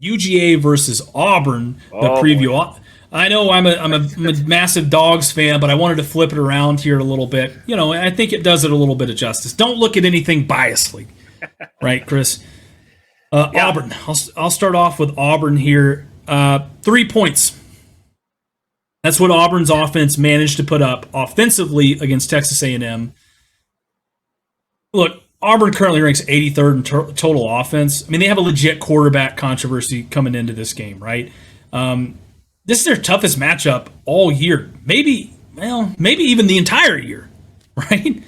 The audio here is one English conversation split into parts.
UGA versus Auburn, the Oh boy. preview. I know I'm a massive Dogs fan, but I wanted to flip it around here a little bit. I think it does it a little bit of justice. Don't look at anything biasly, right, Chris? Yeah. Auburn. I'll start off with Auburn here. 3 points. That's what Auburn's offense managed to put up offensively against Texas A&M. Look, Auburn currently ranks 83rd in total offense. I mean, they have a legit quarterback controversy coming into this game, right? This is their toughest matchup all year. Maybe even the entire year, right?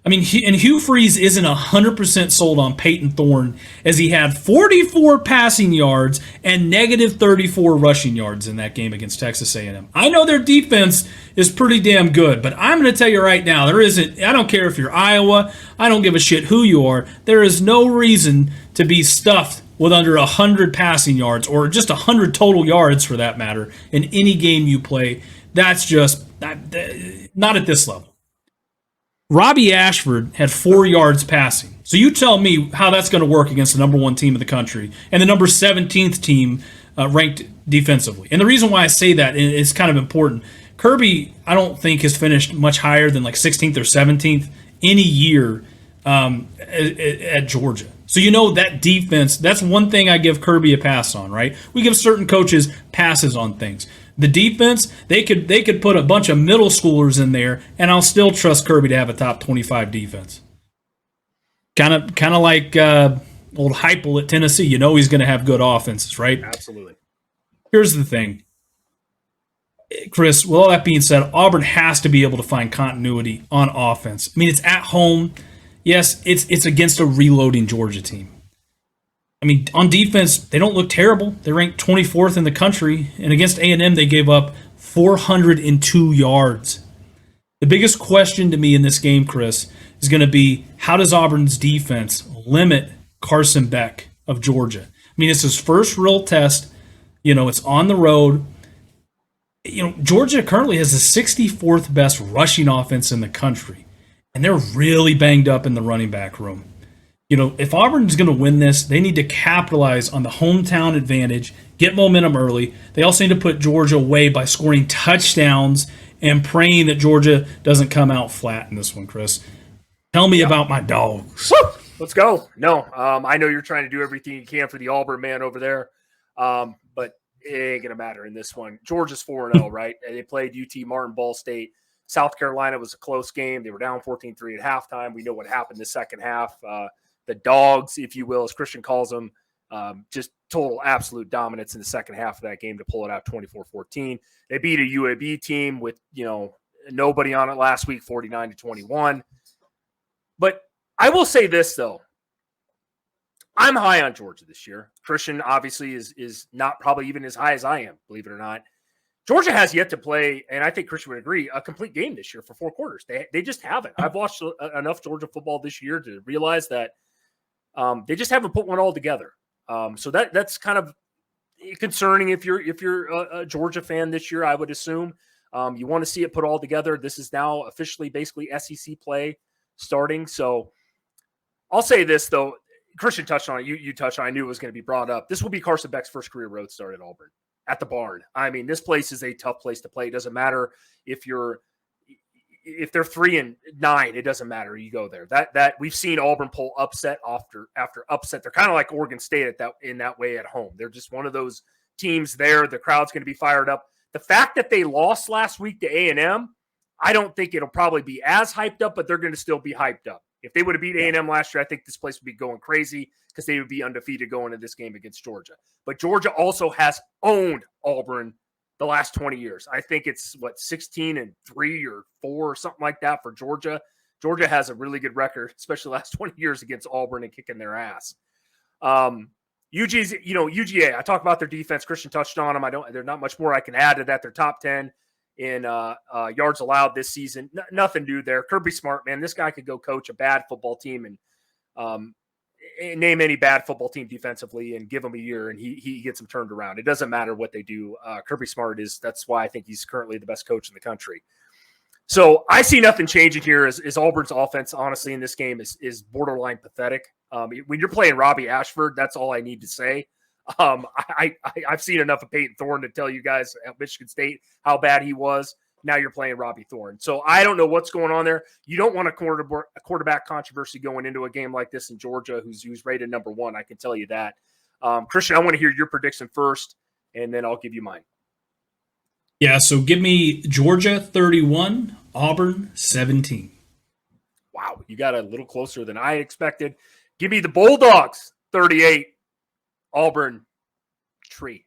I mean, and Hugh Freeze isn't 100% sold on Peyton Thorne, as he had 44 passing yards and negative 34 rushing yards in that game against Texas A&M. I know their defense is pretty damn good, but I'm going to tell you right now, there isn't. I don't care if you're Iowa. I don't give a shit who you are. There is no reason to be stuffed with under 100 passing yards, or just 100 total yards for that matter, in any game you play. That's just not at this level. Robbie Ashford had 4 yards passing. So you tell me how that's going to work against the number 1 team in the country and the number 17th team ranked defensively. And the reason why I say that is kind of important. Kirby, I don't think, has finished much higher than like 16th or 17th any year at Georgia. So that defense, that's one thing I give Kirby a pass on, right? We give certain coaches passes on things. The defense, they could put a bunch of middle schoolers in there, and I'll still trust Kirby to have a top 25 defense. Kind of like old Heupel at Tennessee. He's going to have good offenses, right? Absolutely. Here's the thing, Chris. With all that being said, Auburn has to be able to find continuity on offense. I mean, it's at home. Yes, it's against a reloading Georgia team. I mean, on defense, they don't look terrible. They ranked 24th in the country, and against A&M, they gave up 402 yards. The biggest question to me in this game, Chris, is going to be, how does Auburn's defense limit Carson Beck of Georgia? I mean, it's his first real test. It's on the road. Georgia currently has the 64th best rushing offense in the country, and they're really banged up in the running back room. If Auburn is going to win this, they need to capitalize on the hometown advantage, get momentum early. They also need to put Georgia away by scoring touchdowns and praying that Georgia doesn't come out flat in this one, Chris. Tell me about my Dogs. Woo! Let's go. No, I know you're trying to do everything you can for the Auburn man over there, but it ain't going to matter in this one. Georgia's 4-0, right? They played UT Martin, Ball State. South Carolina was a close game. They were down 14-3 at halftime. We know what happened the second half. The Dogs, if you will, as Christian calls them, just total absolute dominance in the second half of that game to pull it out 24-14. They beat a UAB team with, nobody on it last week, 49-21. But I will say this, though. I'm high on Georgia this year. Christian obviously is not probably even as high as I am, believe it or not. Georgia has yet to play, and I think Christian would agree, a complete game this year for 4 quarters. They just haven't. I've watched enough Georgia football this year to realize that they just haven't put one all together. So that's kind of concerning if you're a Georgia fan this year, I would assume. You want to see it put all together. This is now officially basically SEC play starting. So I'll say this, though. Christian touched on it. You touched on it. I knew it was going to be brought up. This will be Carson Beck's first career road start at Auburn, at the Barn. I mean, this place is a tough place to play. It doesn't matter if they're 3-9, it doesn't matter. You go there. That we've seen Auburn pull upset after upset. They're kind of like Oregon State in that way at home. They're just one of those teams there. The crowd's going to be fired up. The fact that they lost last week to A&M, I don't think it'll probably be as hyped up, but they're going to still be hyped up. If they would have beat A&M last year, I think this place would be going crazy because they would be undefeated going into this game against Georgia. But Georgia also has owned Auburn the last 20 years. I think it's 16-3 or 4 or something like that for Georgia. Georgia has a really good record, especially the last 20 years against Auburn and kicking their ass. UGA, I talked about their defense. Christian touched on them. There's not much more I can add to that. They're top 10 in yards allowed this season. Nothing new there. Kirby Smart, man, this guy could go coach a bad football team and name any bad football team defensively and give him a year and he gets them turned around. It doesn't matter what they do. Kirby Smart that's why I think he's currently the best coach in the country. So I see nothing changing here as Auburn's offense, honestly, in this game is borderline pathetic. When you're playing Robbie Ashford, that's all I need to say. I've seen enough of Peyton Thorne to tell you guys at Michigan State how bad he was. Now you're playing Robbie Thorne. So I don't know what's going on there. You don't want a quarterback controversy going into a game like this in Georgia, who's rated number 1. I can tell you that. Christian, I want to hear your prediction first, and then I'll give you mine. Yeah, so give me Georgia 31, Auburn 17. Wow, you got a little closer than I expected. Give me the Bulldogs 38, Auburn 3.